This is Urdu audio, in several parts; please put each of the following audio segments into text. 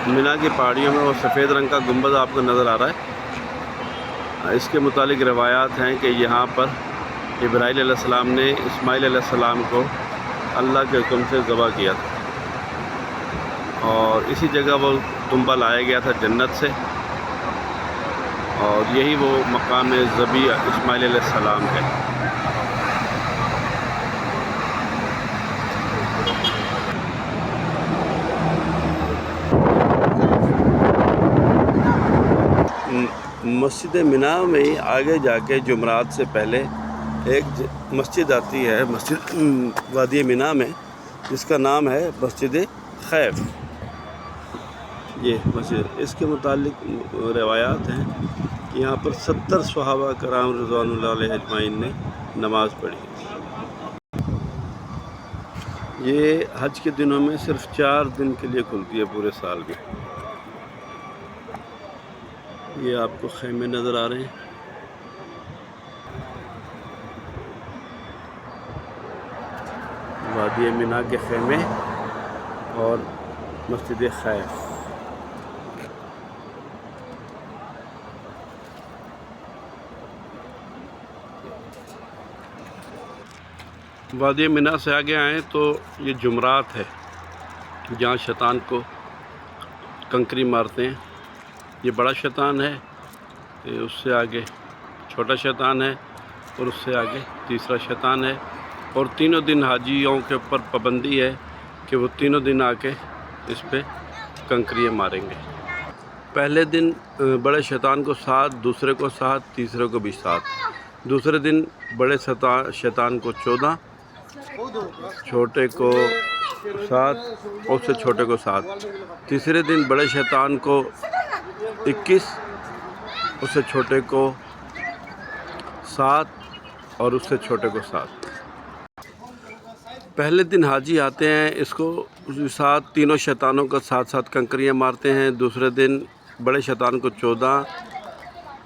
مینا کی پہاڑیوں میں وہ سفید رنگ کا گنبد آپ کو نظر آ رہا ہے۔ اس کے متعلق روایات ہیں کہ یہاں پر ابراہیل علیہ السلام نے اسماعیل علیہ السلام کو اللہ کے حکم سے ذبح کیا تھا، اور اسی جگہ وہ تنبا لایا گیا تھا جنت سے، اور یہی وہ مقام ذبیح اسماعیل علیہ السلام ہے۔ مسجد مینا میں ہی آگے جا کے جمعرات سے پہلے ایک مسجد آتی ہے، مسجد وادی مینا میں، جس کا نام ہے مسجد خیف۔ یہ مسجد، اس کے متعلق روایات ہیں کہ یہاں پر 70 صحابہ کرام رضوان اللہ علیہ اجمعین نے نماز پڑھی۔ یہ حج کے دنوں میں صرف 4 دن کے لیے کھلتی ہے پورے سال میں۔ یہ آپ کو خیمے نظر آ رہے ہیں۔ وادی مینا کے خیمے اور مسجد خیف۔ وادی مینا سے آگے آئیں تو یہ جمعرات ہے، جہاں شیطان کو کنکری مارتے ہیں۔ یہ بڑا شیطان ہے، اس سے آگے چھوٹا شیطان ہے، اور اس سے آگے تیسرا شیطان ہے، اور تینوں دن حاجیوں کے اوپر پابندی ہے کہ وہ تینوں دن آ کے اس پہ کنکریاں ماریں گے۔ پہلے دن بڑے شیطان کو 7، دوسرے کو 7، تیسرے کو بھی 7۔ دوسرے دن بڑے شیطان کو 14، چھوٹے کو 7، اور اس سے چھوٹے کو 7۔ تیسرے دن بڑے شیطان کو 21، اس سے چھوٹے کو 7، اور اس سے چھوٹے کو 7۔ پہلے دن حاجی آتے ہیں، اس کو ساتھ تینوں شیطانوں کا ساتھ کنکریاں مارتے ہیں۔ دوسرے دن بڑے شیطان کو 14،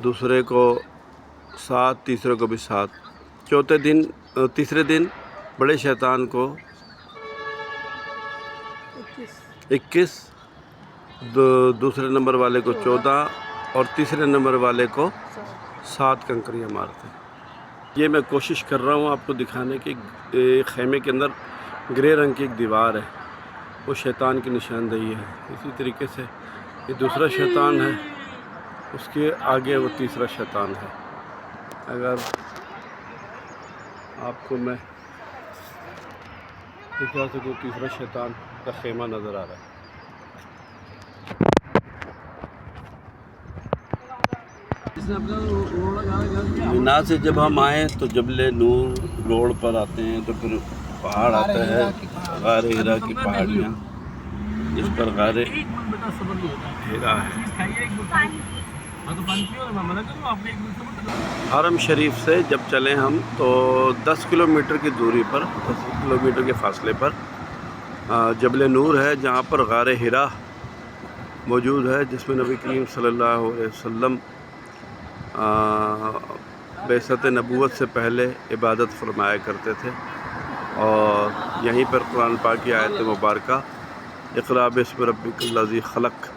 دوسرے کو 7، تیسرے کو بھی 7۔ تیسرے دن بڑے شیطان کو 21، دوسرے نمبر والے کو 14، اور تیسرے نمبر والے کو 7 کنکریاں مارتے ہیں۔ یہ میں کوشش کر رہا ہوں آپ کو دکھانے کی، خیمے کے اندر گرے رنگ کی ایک دیوار ہے، وہ شیطان کی نشاندہی ہے۔ اسی طریقے سے یہ دوسرا شیطان ہے، اس کے آگے وہ تیسرا شیطان ہے۔ اگر آپ کو میں دکھا سکوں، تیسرا شیطان کا خیمہ نظر آ رہا ہے۔ مینا سے جب ہم آئیں تو جبل نور روڈ پر آتے ہیں، تو پھر پہاڑ آتا ہے، غار ہرا کی پہاڑیاں، جس پر غار ہرا ہے۔ حرم شریف سے جب چلیں ہم تو 10 کلومیٹر کی دوری پر، 10 کلومیٹر کے فاصلے پر جبل نور ہے، جہاں پر غار ہرا موجود ہے، جس میں نبی کریم صلی اللہ علیہ وسلم بعثت نبوت سے پہلے عبادت فرمایا کرتے تھے، اور یہیں پر قرآن پاک کی آیت مبارکہ اقرأ باسم ربک الذی خلق،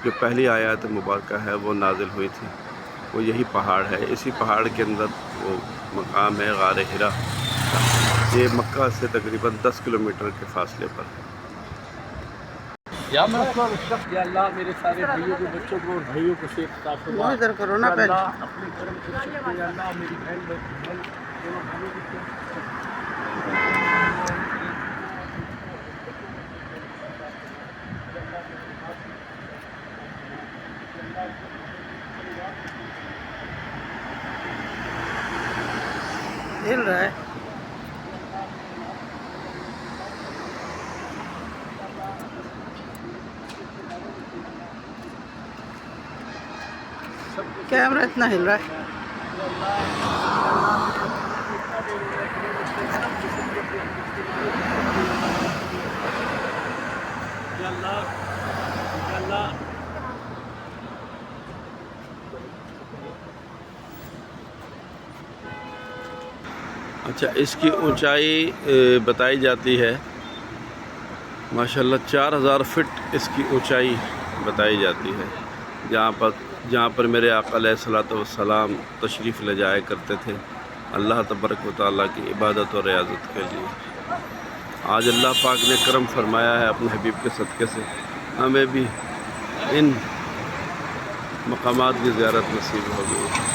جو پہلی آیت مبارکہ ہے وہ نازل ہوئی تھی، وہ یہی پہاڑ ہے۔ اسی پہاڑ کے اندر وہ مقام ہے غار ہرا۔ یہ مکہ سے تقریباً 10 کلومیٹر کے فاصلے پر ہے۔ یا اللہ میرے سارے بھائیوں کے بچوں کو اور بھائیوں کو صحت عطا فرما۔ ادھر کرو نا پہلے۔ اپنے کرم سے شکر یا اللہ میری بہن دونوں بھائیوں کو ہل رہا ہے۔ کیمرہ اتنا ہل رہا ہے۔ اچھا، اس کی اونچائی بتائی جاتی ہے ماشاءاللہ 4000 فٹ اس کی اونچائی بتائی جاتی ہے، جہاں پر میرے آقا علیہ الصلوۃ والسلام تشریف لے جایا کرتے تھے اللہ تبارک و تعالیٰ کی عبادت اور ریاضت کے لیے۔ آج اللہ پاک نے کرم فرمایا ہے اپنے حبیب کے صدقے سے ہمیں بھی ان مقامات کی زیارت نصیب ہو گئی۔